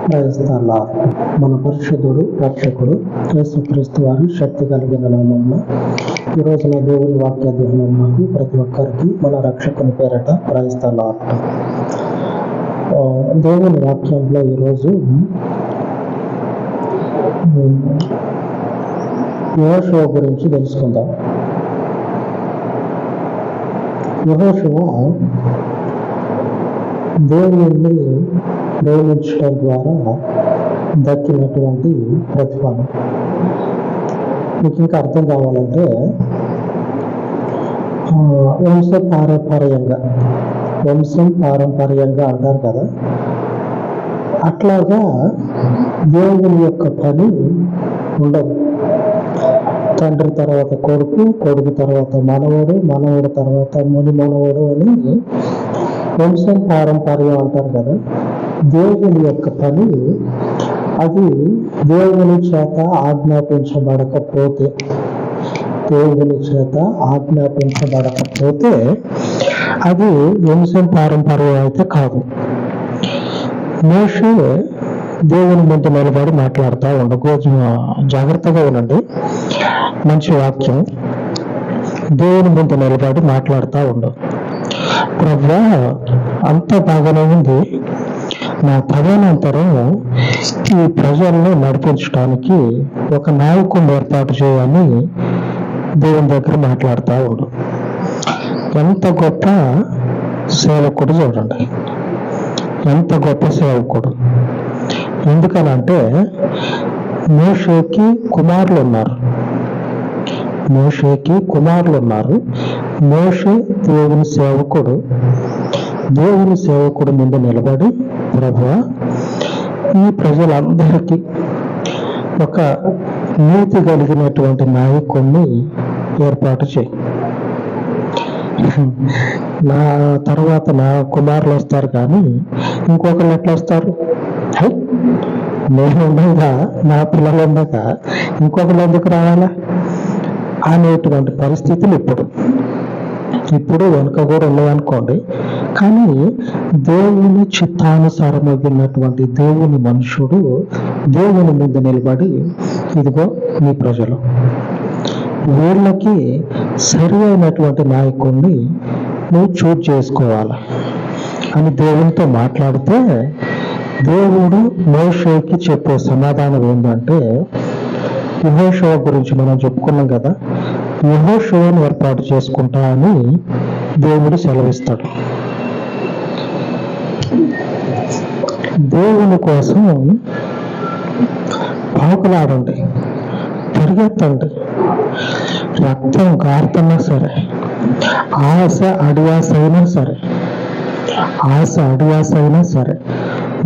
Praise the lord. మన పరిశుద్ధుడు రక్షకుడు యేసుక్రీస్తు వారి శక్తి కలిగిన నామమున ఈ రోజున దేవుని వాక్య ధ్యానమునకు ప్రతి ఒక్కరికి మన రక్షకుని పేరట ప్రైజ్ ది లార్డ్. దేవుని వాక్యంలో ఈరోజు యెహోషువ గురించి తెలుసుకుందాం. యెహోషువ దేవుని ప్రేమించడం ద్వారా దక్కినటువంటి ప్రతిఫలం. మీకు ఇంకా అర్థం కావాలంటే వంశం పారంపర్యంగా అంటారు కదా, అట్లాగా దేవుని యొక్క పని ఉండదు. తండ్రి తర్వాత కొడుకు, కొడుకు తర్వాత మనవడు, మనవడు తర్వాత ముని మనవడు అని వంశం పారంపర్యం అంటారు కదా. దేవుని యొక్క పని అది దేవుని చేత ఆజ్ఞాపించబడకపోతే అది వంశం పారంపర్యం అయితే కాదు. మోషే దేవుని ముందు నిలబడి మాట్లాడుతూ ఉండు. జాగ్రత్తగా ఉండండి, మంచి వాక్యం. దేవుని ముందు నిలబడి మాట్లాడుతూ ఉండు. ప్రభువా, అంత బాగానే ఉంది, నా తదనంతరం ఈ ప్రజలను నడిపించడానికి ఒక నాయకుడిని ఏర్పాటు చేయాలని దేవుని దగ్గర మాట్లాడుతూ ఉండు. ఎంత గొప్ప సేవకుడు చూడండి, ఎంత గొప్ప సేవకుడు. ఎందుకనంటే మోషేకి కుమారులు ఉన్నారు. మోషే దేవుని సేవకుడు ముందు నిలబడి, ప్రభువా, ఈ ప్రజలందరికీ ఒక నీతి కలిగినటువంటి నాయకుడిని ఏర్పాటు చేయి. నా తర్వాత నా కుమారులు వస్తారు, కానీ ఇంకొకళ్ళు ఎట్లా వస్తారు? నేను ఉండగా, నా పిల్లలు ఉండగా ఇంకొకళ్ళు ఎందుకు రావాలా అనేటువంటి పరిస్థితులు ఇప్పుడు వెనుక కూడా ఉన్నాయనుకోండి. కానీ దేవుని చిత్తానుసారమైనటువంటి దేవుని మనుషుడు దేవుని ముందు నిలబడి, ఇదిగో మీ ప్రజలు, వీళ్ళకి సరి అయినటువంటి నాయకుడిని నువ్వు చూజ్ చేసుకోవాలి అని దేవునితో మాట్లాడితే, దేవుడు మోషేకి చెప్పే సమాధానం ఏంటంటే, యెహోషువ గురించి మనం చెప్పుకున్నాం కదా, యెహోషువను ఏర్పాటు చేసుకుంటా అని దేవుడు సెలవిస్తాడు. దేవుని కోసం పాకులాడండి, పరిగెత్తండి, రక్తం కారుతున్నా సరే, ఆశ అడియాస అయినా సరే,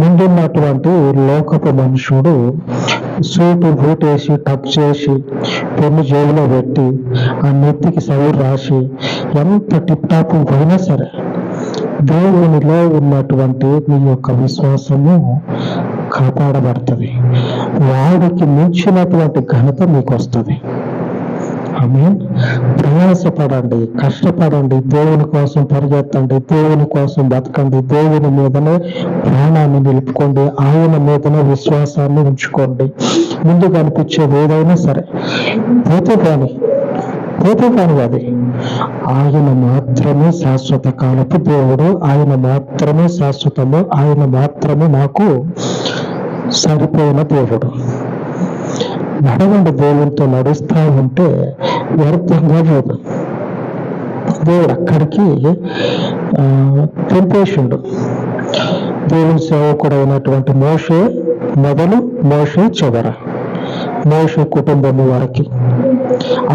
ముందున్నటువంటి లోకపు మనుషుడు సూటు బూటేసి టక్ చేసి పెన్ను జేబులో పెట్టి ఆ నెత్తికి సౌరు రాసి ఎంత టిప్ టాప్ పోయినా సరే, దేవునిలో ఉన్నటువంటి మీ యొక్క విశ్వాసము కాపాడబడుతుంది. వాడికి మించినటువంటి ఘనత మీకు వస్తుంది. ఆమేన్. ప్రయాసపడండి, కష్టపడండి, దేవుని కోసం పరిగెత్తండి, దేవుని కోసం బతకండి, దేవుని మీదనే ప్రాణాన్ని నిలుపుకోండి, ఆయన మీదనే విశ్వాసాన్ని ఉంచుకోండి. ముందు కనిపించేది ఏదైనా సరే పోతే కానీ అది ఆయన మాత్రమే శాశ్వత కాలపు దేవుడు, ఆయన మాత్రమే శాశ్వతము, ఆయన మాత్రమే నాకు సరిపోయిన దేవుడు. నడవండి, దేవునితో నడుస్తూ ఉంటే వ్యర్థంగా లేదు. దేవుడు అక్కడికి తెంపేసిండు. దేవుని సేవకుడు అయినటువంటి మోషే మొదలు, మోషే చివర, మోషే కుటుంబం వరకు.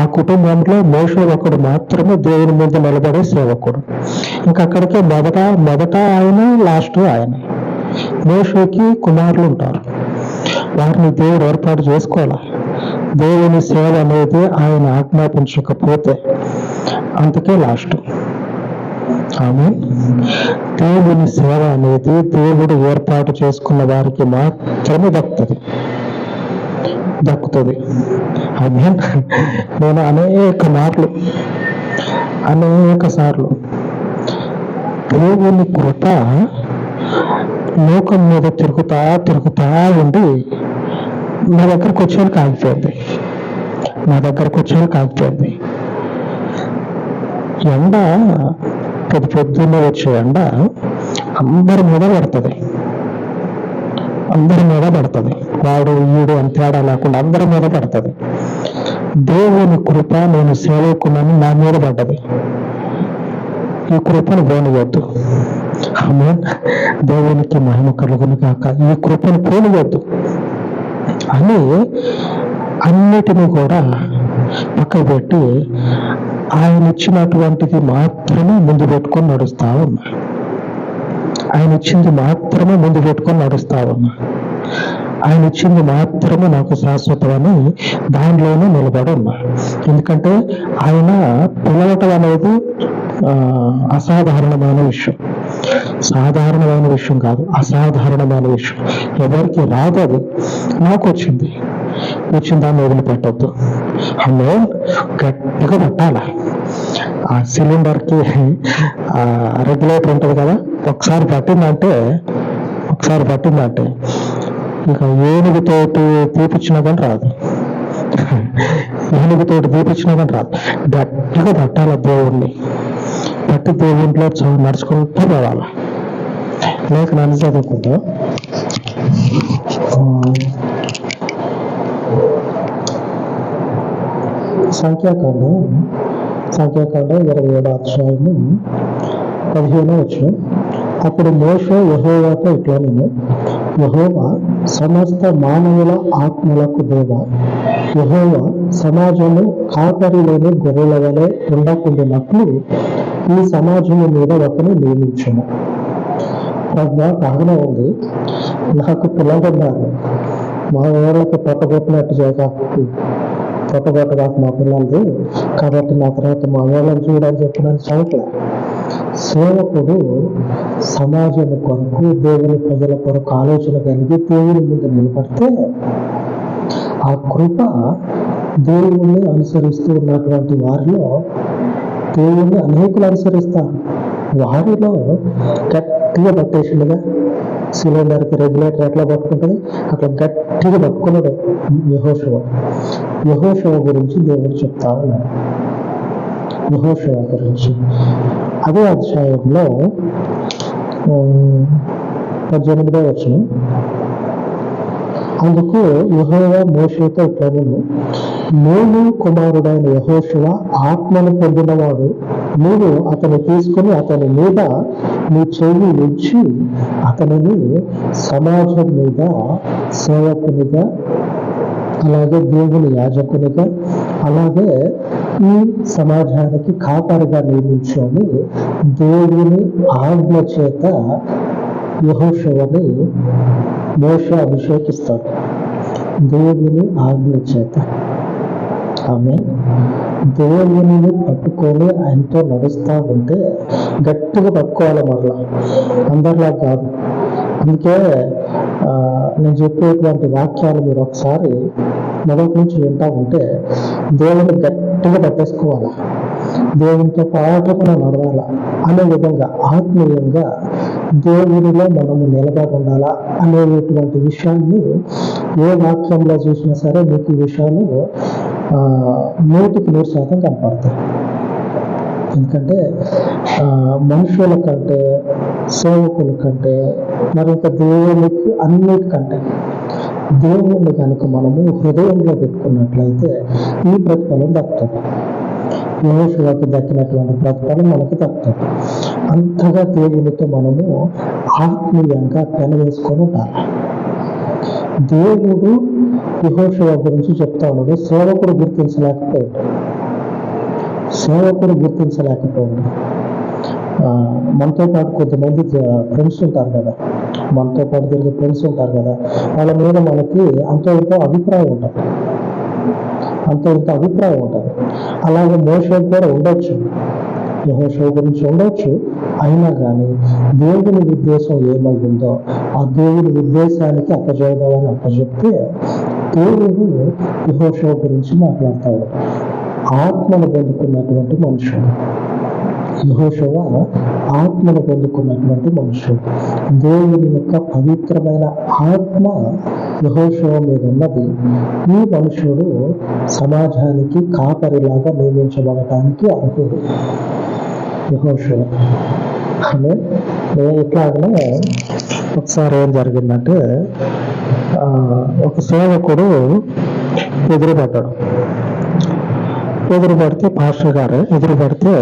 ఆ కుటుంబంలో మోషే ఒకడు మాత్రమే దేవుని ముందు నిలబడే సేవకుడు. ఇంకా అక్కడికే మొదట ఆయన, లాస్ట్ ఆయన. మోషేకి కుమారులు ఉంటారు, వారిని దేవుడు ఏర్పాటు చేసుకోవాలి. దేవుని సేవ అనేది ఆయన ఆజ్ఞాపించకపోతే అందుకే లాస్ట్. ఆమేన్. దేవుని సేవ అనేది దేవుడు ఏర్పాటు చేసుకున్న వారికి మాత్రమే దక్కుతుంది. ఆమేన్. నేను అనేక సార్లు దేవుని కృప లోకం మీద తిరుగుతా తిరుగుతా ఉండి నా దగ్గరకు వచ్చేవాళ్ళకి ఆగిపోయింది. నా దగ్గరకు వచ్చేవాళ్ళకి ఆగిపోయింది. ఎండ పొద్దున్నే వచ్చే ఎండ అందరి మీద పడుతుంది. అందరి మీద పడుతుంది. వాడు ఈడు అని తేడా లేకుండా అందరి మీద పడుతుంది. దేవుని కృప నేను సేవకున్నాను నా మీద పడ్డది. ఈ కృపను పోనివద్దు. ఆమేన్. దేవునికి మహిమ కలుగును గాక. ఈ కృపను పోనివద్దు అని అన్నిటినీ కూడా పక్కకు పెట్టి ఆయన ఇచ్చినటువంటిది మాత్రమే ముందు పెట్టుకొని నడుస్తా ఉన్నా. ఆయన ఇచ్చింది మాత్రమే ముందు పెట్టుకొని నడుస్తా ఉన్నా. ఆయన ఇచ్చింది మాత్రమే నాకు శాశ్వతమని దానిలోనే నిలబడి ఉన్నా. ఎందుకంటే ఆయన పిలవటం అనేది అసాధారణమైన విషయం. సాధారణమైన విషయం కాదు, అసాధారణమైన విషయం. ఎవరికి రాదు, అది నాకు వచ్చింది. వచ్చిన దాన్ని వదిలిపెట్టద్దు. అమ్మో గట్టిగా పట్టాల. ఆ సిలిండర్కి రెగ్యులేటర్ ఉంటుంది కదా, ఒకసారి పట్టిందంటే ఇక ఏనుగుతోటి తీపిచ్చినా కానీ రాదు. ఏనుగుతోటి తీపిచ్చినా కానీ రాదు. గట్టిగా పట్టాల దేవుణ్ణి. పట్టి దేవుంట్లో నడుచుకుంటూ పోవాలి. లేక నన్ను చదువుకుంటా సంఖ్యాకాండం 27వ అధ్యాయము 15వ వచనం. అప్పుడు మోషే యెహోవాతో ఇట్లా నేను, యెహోవా సమస్త మానవుల ఆత్మలకు దేవ, యెహోవా సమాజము కాపరి లేని గొర్రెల వలె ఉండకుండానట్లు ఈ సమాజము మీద ఒకరిని నియమించుము. ప్రభా, బాగానే ఉంది. నాకు పిల్లలు ఉన్నారు. మా ఊళ్ళకి పొట్టగొట్టినట్టు పొట్టగొట్టగాక మా పిల్లలది, కాబట్టి నా తర్వాత మా ఊళ్ళని చూడని చెప్పిన చదువులే. సేవకుడు సమాజం కొరకు, దేవుని ప్రజల కొరకు ఆలోచన కలిగి దేవుని ముందు నిలబడితే ఆ కృప దేవుణ్ణి అనుసరిస్తూ ఉన్నటువంటి వారిలో దేవుణ్ణి అనేకులు అనుసరిస్తారు. వారిలో గట్టిగా పట్టేసిండుగా. సిలిండర్కి రెగ్యులేటర్ ఎట్లా పట్టుకుంటుంది అట్లా గట్టిగా పట్టుకున్నాడు యెహోషువ గురించి దేవుడు చెప్తా ఉన్నాడు. యెహోషువ గురించి అదే అధ్యాయంలో 18వ వచనం. అందుకు యెహోవా మోషేతో ఇట్లా నేను, నూను కుమారుడైన యెహోషువ ఆత్మను పొందినవాడు. నీవు అతన్ని తీసుకుని అతని మీద నీ చెయ్యి ఉంచి అతనిని సమాజం మీద సేవకునిగా, అలాగే దేవుని యాజకునిగా, అలాగే ఈ సమాజానికి కాపరిగా నియమించు అని దేవుని ఆజ్ఞ చేత యెహోషువని మోషే అభిషేకిస్తాడు. దేవుని ఆజ్ఞ చేత. ఆమె దేవుని పట్టుకొని ఆయనతో నడుస్తూ ఉంటే గట్టిగా పట్టుకోవాలి. మరలా అందరిలా కాదు. అందుకే నేను చెప్పేటువంటి వాక్యాలు మీరు ఒకసారి మొదటి నుంచి వింటా ఉంటే దేవుని గట్టిగా పట్టేసుకోవాలి. దేవునితో పాటు కూడా నడవాలా అనే విధంగా ఆత్మీయంగా దేవునిలో మనము నిలబడి ఉండాలా అనేటువంటి విషయాన్ని ఏ వాక్యంలో చూసినా సరే మీకు ఈ విషయాలు 100% కనపడతాయి. ఎందుకంటే మనుషుల కంటే, సేవకుల కంటే, మరొక దేవునికి అన్నిటికంటే దేవుణ్ణి కనుక మనము హృదయంలో పెట్టుకున్నట్లయితే ఈ ప్రతిఫలం దక్కుతుంది. యెహోషువకి దక్కినటువంటి ప్రతిఫలం మనకు దక్కుతుంది. అంతగా దేవునితో మనము ఆత్మీయంగా పెనవేసుకొని ఉండాలి. దేవుడు యెహోషువ గురించి చెప్తా ఉన్నాడు. సేవకుడు గుర్తించలేకపోయాడు. మనతో పాటు కొంతమంది ఫ్రెండ్స్ ఉంటారు కదా, మనతో పాటు తిరిగే ఫ్రెండ్స్ ఉంటారు కదా, వాళ్ళ మీద మనకి అంతో ఇంతో అభిప్రాయం ఉంటుంది. అలాగే మోషేకు కూడా ఉండొచ్చు, యెహోషువ గురించి ఉండొచ్చు. అయినా కానీ దేవుని ఉద్దేశం ఏమై ఉందో ఆ దేవుని ఉద్దేశానికి అప్పచెప్తే దేవుడు యెహోషువ గురించి మాట్లాడతాడు. ఆత్మను పొందుకున్నటువంటి మనుషుడు, యెహోషువ ఆత్మను పొందుకున్నటువంటి మనుషుడు. దేవుని యొక్క పవిత్రమైన ఆత్మ యెహోషువ మీద ఉన్నది. ఈ మనుషుడు సమాజానికి కాపరిలాగా నియమించబడటానికి అర్హుడు యెహోషువ. ఆమె ఇట్లాగనే ఒకసారి ఏం జరిగిందంటే, ఒక సేవకుడు ఎదురుపడితే పాస్టర్ గారు ఎదురుపడితే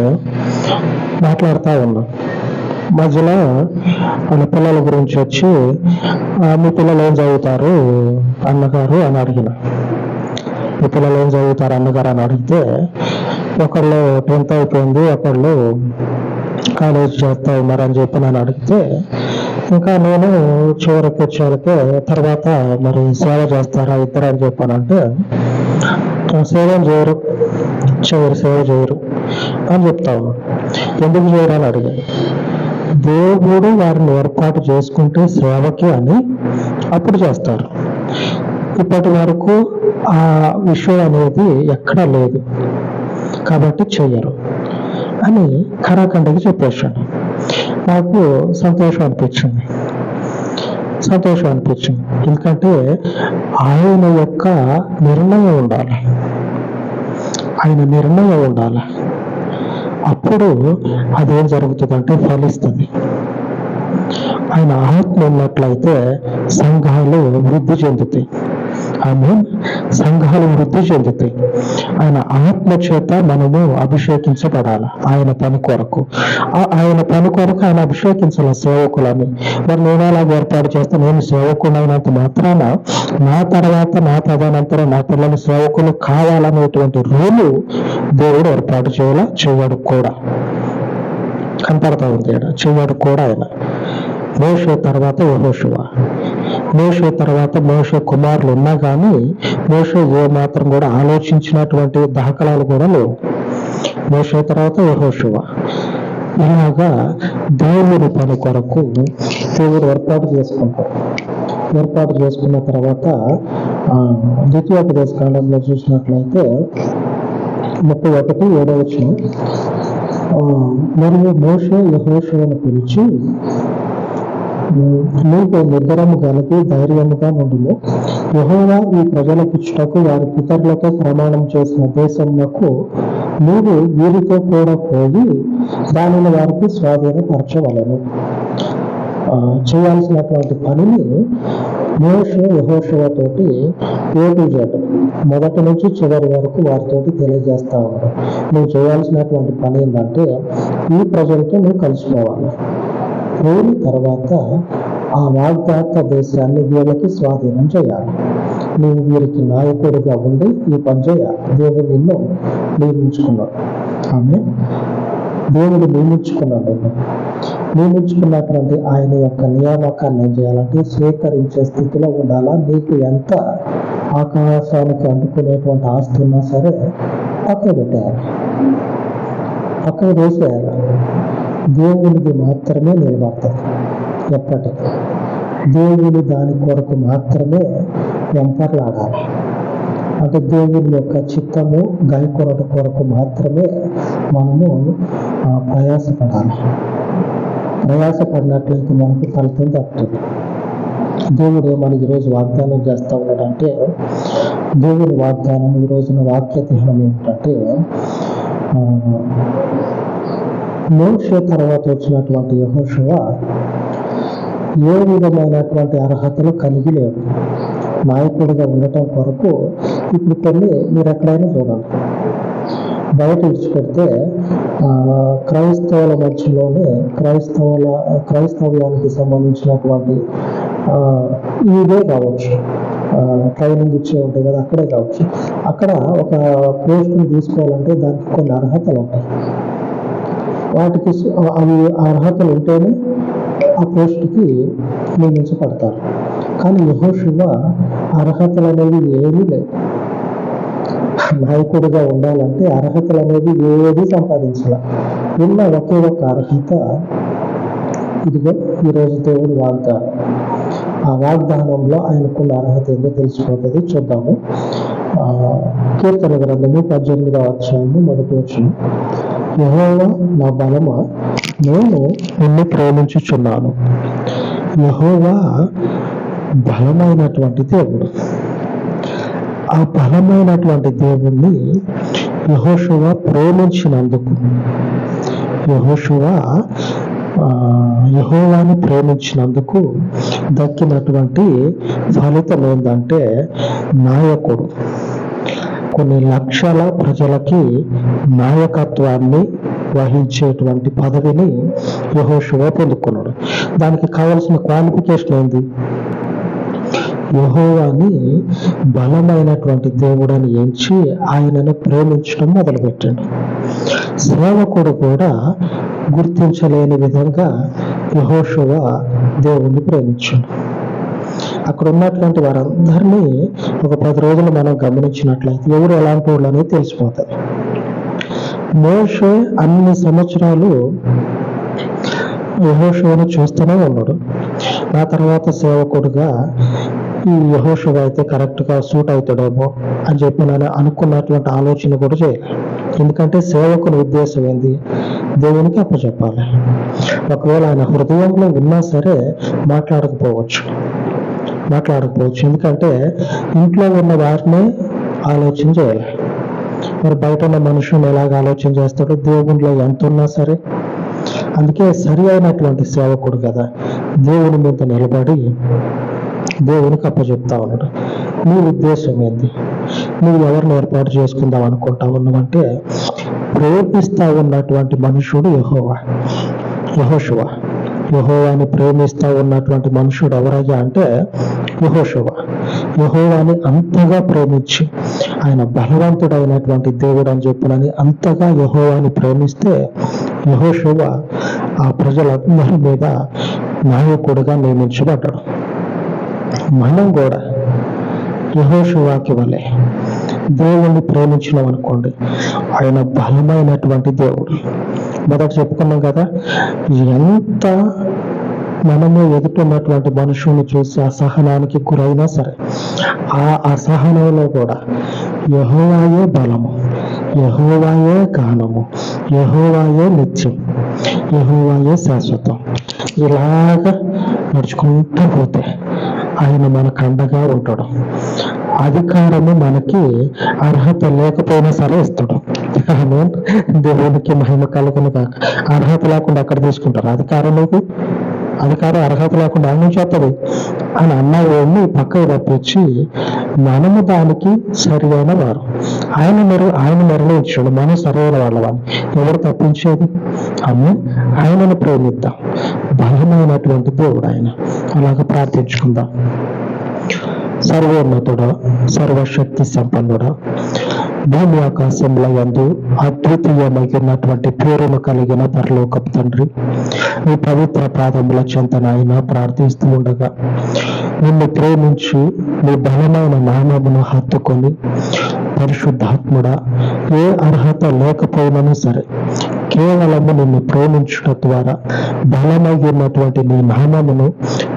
మాట్లాడుతూ ఉన్నాం. మధ్యలో వాళ్ళ పిల్లల గురించి వచ్చి, మీ పిల్లలు ఏం చదువుతారు అన్నగారు అని అడిగిన. మీ పిల్లలు ఏం చదువుతారు అన్నగారు అని అడిగితే, ఒకళ్ళు 10th అయిపోయింది, ఒకళ్ళు కాలేజ్ చేస్తా ఉన్నారని చెప్పి నేను అడిగితే, ఇంకా నేను చివరికి వచ్చేళ్ళకే తర్వాత మరి సేవ చేస్తారా ఇద్దరు అని చెప్పానంటే, సేవ చేయరు, సేవ చేయరు అని చెప్తా ఉన్నాను. ఎందుకు చేయరు అని అడిగాను. దేవుడు వారిని ఏర్పాటు చేసుకుంటే సేవకి అని అప్పుడు చేస్తారు. ఇప్పటి వరకు ఆ విషయం అనేది ఎక్కడా లేదు కాబట్టి చెయ్యరు అని ఖరాఖండిగా చెప్పేశాను. నాకు సంతోషం అనిపించింది. ఎందుకంటే ఆయన యొక్క నిర్ణయం ఉండాలి. అప్పుడు అదేం జరుగుతుందంటే ఫలిస్తుంది. ఆయన ఆత్మ ఉన్నట్లయితే సంఘాలు వృద్ధి చెందుతాయి. ఆయన ఆత్మ చేత మనము అభిషేకించబడాలి. ఆయన పని కొరకు ఆయన అభిషేకించాల సేవకులని. మరి నేను అలాగే ఏర్పాటు చేస్తే, నేను సేవకుడైనంత మాత్రాన నా తర్వాత నా తదనంతరం నా పిల్లలు సేవకులు కావాలనేటువంటి రూలు దేవుడు ఏర్పాటు చేయడు కూడా. కనపడతా ఉంది, చెయ్యడు కూడా. ఆయన మోషే తర్వాత యెహోషువ. మోషే తర్వాత మోషే కుమారులు ఉన్నా కానీ మోషే ఏ మాత్రం కూడా ఆలోచించినటువంటి దాఖలాలు కూడా లేవు. మోషే తర్వాత యెహోషువ. ఇలాగా దేవుని పని కొరకు దేవుడు ఏర్పాటు చేసుకున్న తర్వాత ద్వితీయోపదేశకాండంలో చూసినట్లయితే 31:7 మరియు మోషే యెహోషువను పిలిచి, నీకు నిబ్బరము కలిగి ధైర్యముగా నుండుము. యెహోవా ఈ ప్రజలకిచ్చుటకు వారి పితరులతో ప్రమాణం చేసిన దేశమునకు నీవు వీరితో కూడా పోయి దానిని వారికి స్వాధీనపరచవలెను. చేయాల్సినటువంటి పనిని మోషే యెహోషువతోటి మొదటి నుంచి చివరి వరకు వారితోటి తెలియజేస్తా ఉన్నారు. నువ్వు చేయాల్సినటువంటి పని ఏంటంటే, ఈ ప్రజలతో నువ్వు కలిసిపోవాలి. పోయిన తర్వాత ఆ వాగ్దాత దేశాన్ని వీళ్ళకి స్వాధీనం చేయాలి. నువ్వు వీరికి నాయకుడిగా ఉండి ఈ పని చేయాలి. దేవుడు నిన్ను నియమించుకున్నాడు. దేవుడు నియమించుకున్నటువంటి ఆయన యొక్క నియామకాన్ని ఏం చేయాలంటే స్వీకరించే స్థితిలో ఉండాలా. నీకు ఎంత ఆకాశానికి అంటుకునేటువంటి ఆస్తి ఉన్నా సరే పక్కకు వేసేయాలి. దేవునికి మాత్రమే నిలబడతారు ఎప్పటికీ. దేవుని దాని కొరకు మాత్రమే వెంపర్లాడాలి. అంటే దేవుని యొక్క చిత్తము గాయకొనట కొరకు మాత్రమే మనము ప్రయాసపడినట్లయితే మనకు ఫలితం దక్కుతుంది. దేవుడు మనకి ఈరోజు వాగ్దానం చేస్తూ ఉన్నాడంటే, దేవుని వాగ్దానం ఈ రోజున వాక్య ధ్యానం ఏమిటంటే, మోషే తర్వాత వచ్చినటువంటి యెహోషువ ఏ విధమైనటువంటి అర్హతలు కలిగి లేవు నాయకుడిగా ఉండటం కొరకు. ఇప్పుడు కొన్ని మీరు ఎక్కడైనా చూడండి, బయట విడిచిపెడితే క్రైస్తవుల మధ్యలోనే క్రైస్తవ్యానికి సంబంధించినటువంటి ఇదే కావచ్చు, ట్రైనింగ్ ఇచ్చే ఉంటాయి కదా, అక్కడే కావచ్చు. అక్కడ ఒక పోస్ట్ని తీసుకోవాలంటే దానికి కొన్ని అర్హతలు ఉంటాయి. వాటికి అవి అర్హతలు ఉంటేనే ఆ పోస్టుకి నియమించబడతారు. కానీ యెహోషువ అర్హతలు అనేవి ఏమీ లేవు. నాయకుడిగా ఉండాలంటే అర్హతలు అనేవి ఏది సంపాదించాల. ఉన్న ఒకే ఒక అర్హత ఇదిగో ఈరోజు దేవుడి వాగ్దానం. ఆ వాగ్దానంలో ఆయనకున్న అర్హత ఏందో తెలిసిపోతుంది. చూద్దాము. కీర్తన గ్రంథము 18వ అధ్యాయము 1వ వచనం. యెహోవా నా బలమా, నేను నిన్ను ప్రేమించుచున్నాను. యెహోవా బలమైనటువంటి దేవుడు. ఆ బలమైనటువంటి దేవుణ్ణి యెహోషువ ప్రేమించినందుకు, యెహోషువ యెహోవాని ప్రేమించినందుకు దక్కినటువంటి ఫలితం ఏంటంటే, నాయకుడు కొన్ని లక్షల ప్రజలకి నాయకత్వాన్ని వహించేటువంటి పదవిని యెహోషువ పొందుకున్నాడు. దానికి కావలసిన క్వాలిఫికేషన్ ఏంది? యెహోవాని బలమైనటువంటి దేవుడని ఎంచి ఆయనను ప్రేమించడం మొదలుపెట్టాడు. సేవకుడు కూడా గుర్తించలేని విధంగా యెహోషువ దేవుణ్ణి ప్రేమించాడు. అక్కడ ఉన్నటువంటి వారందరినీ ఒక 10 రోజులు మనం గమనించినట్లయితే ఎవరు ఎలాంటి వాళ్ళు అనేది తెలిసిపోతుంది. మోషే అన్ని సంవత్సరాలు యెహోషువను చూస్తూనే ఉన్నాడు. ఆ తర్వాత సేవకుడుగా ఈ యెహోషువ అయితే కరెక్ట్గా సూట్ అవుతాడేమో అని చెప్పి నేను అనుకున్నటువంటి ఆలోచన కూడా చేయలేదు. ఎందుకంటే సేవకుని ఉద్దేశం ఏంది? దేవునికి అప్పచెప్పాలి. ఒకవేళ ఆయన హృదయంలో ఉన్నా సరే మాట్లాడకపోవచ్చు. ఎందుకంటే ఇంట్లో ఉన్న వారినే ఆలోచన చేయాలి. మరి బయట ఉన్న మనుషులను ఎలాగ ఆలోచన చేస్తాడో దేవునిలో ఎంత ఉన్నా సరే. అందుకే సరి అయినటువంటి సేవకుడు కదా దేవుని మీద నిలబడి దేవునికి అప్పచెప్తా ఉన్నాడు. నీ ఉద్దేశం ఏంది? నువ్వు ఎవరిని ఏర్పాటు చేసుకుందాం అనుకుంటా ఉన్నావంటే, ప్రేమిస్తా ఉన్నటువంటి మనుషుడు యెహోషువ. యెహోవాని ప్రేమిస్తా ఉన్నటువంటి మనుషుడు ఎవరయ్యా అంటే యెహోషువ. యెహోవాని అంతగా ప్రేమించి ఆయన బలవంతుడైనటువంటి దేవుడు అని చెప్పినని అంతగా యెహోవాని ప్రేమిస్తే యెహోషువ ఆ ప్రజలందరి మీద నాయకుడిగా నియమించబడ్డాడు. మనం కూడా యెహోషువకి వలె దేవుణ్ణి ప్రేమించినాం అనుకోండి, ఆయన బలమైనటువంటి దేవుడు. మొదట చెప్పుకున్నాం కదా, ఎంత మనము ఎదుటిన్నటువంటి మనుషుల్ని చూసి అసహనానికి గురైనా సరే ఆ అసహనంలో కూడా యెహోవాయే బలము, యెహోవాయే గానము, యెహోవాయే నిత్యం, యెహోవాయే శాశ్వతం. ఇలాగా నడుచుకుంటూ పోతే ఆయన మనకు అండగా ఉంటాడు. అధికారము మనకి అర్హత లేకపోయినా సరే ఇస్తాడు. దేవునికి మహిమ కలుగును కాక. అర్హత లేకుండా అక్కడ తీసుకుంటారు అధికారం అర్హత లేకుండా ఆయన నుంచి వస్తుంది అని అన్నవాడిని పక్కకు తప్పించి మనము దానికి సరి అయిన వారు. ఆయన నిర్ణయించాడు మనం సరైన వాళ్ళని. ఎవరు తప్పించేది? ఆయనను ప్రేమిద్దాం. బలమైనటువంటి దేవుడు ఆయన. అలాగ ప్రార్థించుకుందాం. సర్వోన్నతుడా, సర్వశక్తి సంపన్నుడా, భూమి ఆకాశముల యందు అద్వితీయమైనటువంటి పేరును కలిగిన పరలోకపు తండ్రి, నీ పవిత్ర పాదముల చెంతనైనా ప్రార్థిస్తూ ఉండగా నిన్ను ప్రేమించి నీ బలమైన నామమును హత్తుకొని, పరిశుద్ధాత్ముడా, ఏ అర్హత లేకపోయినను సరే కేవలము నిన్ను ప్రేమించుట ద్వారా బలమైనటువంటి నీ నామమును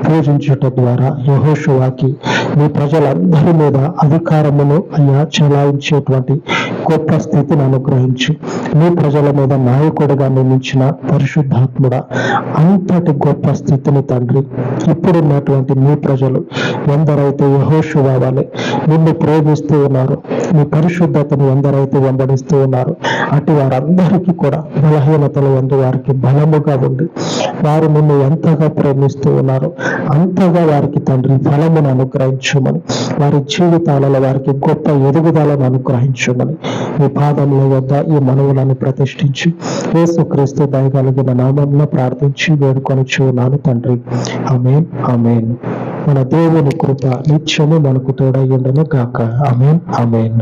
పూజించుట ద్వారా యెహోషువకి నీ ప్రజలందరి మీద అధికారమును చెలాయించేటువంటి గొప్ప స్థితిని అనుగ్రహించి నీ ప్రజల మీద నాయకుడిగా నియమించిన పరిశుద్ధాత్ముడ, అంతటి గొప్ప స్థితిని తండ్రి ఇప్పుడున్నటువంటి నీ ప్రజలు ఎందరైతే యెహోషువ వలె నిన్ను ప్రేమిస్తూ ఉన్నారు, నీ పరిశుద్ధతను ఎందరైతే వెంబడిస్తూ ఉన్నారు, అటు వారందరికీ కూడా బలహీనతలు ఎందు వారికి బలముగా ఉండి వారు నిన్ను ఎంతగా ప్రేమిస్తూ ఉన్నారు అంతగా వారికి తండ్రి ఫలమును అనుగ్రహించమని, వారి జీవితాలలో వారికి గొప్ప ఎదుగుదలను అనుగ్రహించమని ఈ పాదముల వద్ద ఈ మనవులను ప్రతిష్ఠించి యేసుక్రీస్తు దయగలిగిన నామమున ప్రార్థించి వేడుకొనుచున్నాను తండ్రి. ఆమేన్, ఆమేన్. మన దేవుని కృప నిత్యము మనకు తోడై ఉండును గాక. ఆమేన్, ఆమేన్.